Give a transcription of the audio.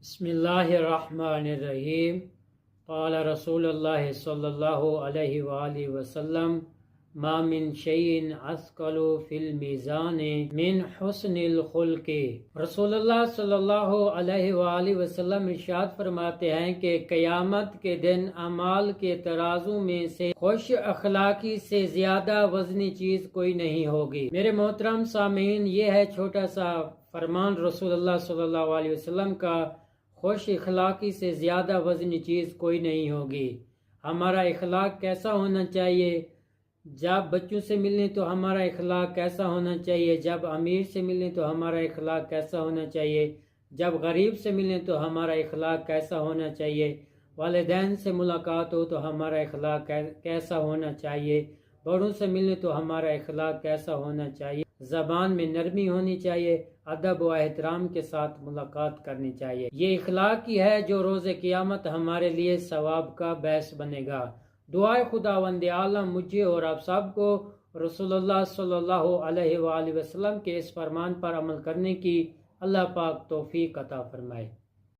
بسم اللہ الرحمن الرحیم قال رسول اللہ صلی اللہ علیہ وآلہ وسلم ما من شیء اثقل فی المیزان من حسن الخلق۔ رسول اللہ صلی اللہ علیہ وآلہ وسلم ارشاد فرماتے ہیں کہ قیامت کے دن اعمال کے ترازو میں سے خوش اخلاقی سے زیادہ وزنی چیز کوئی نہیں ہوگی۔ میرے محترم سامعین، یہ ہے چھوٹا سا فرمان رسول اللہ صلی اللہ علیہ وسلم کا، خوش اخلاقی سے زیادہ وزنی چیز کوئی نہیں ہوگی۔ ہمارا اخلاق کیسا ہونا چاہیے؟ جب بچوں سے ملیں تو ہمارا اخلاق کیسا ہونا چاہیے؟ جب امیر سے ملیں تو ہمارا اخلاق کیسا ہونا چاہیے؟ جب غریب سے ملیں تو ہمارا اخلاق کیسا ہونا چاہیے؟ والدین سے ملاقات ہو تو ہمارا اخلاق کیسا ہونا چاہیے؟ بڑوں سے ملیں تو ہمارا اخلاق کیسا ہونا چاہیے؟ زبان میں نرمی ہونی چاہیے، ادب و احترام کے ساتھ ملاقات کرنی چاہیے۔ یہ اخلاق ہی ہے جو روز قیامت ہمارے لیے ثواب کا باعث بنے گا۔ دعائے خداوند عالم مجھے اور آپ سب کو رسول اللہ صلی اللہ علیہ وآلہ وسلم کے اس فرمان پر عمل کرنے کی اللہ پاک توفیق عطا فرمائے۔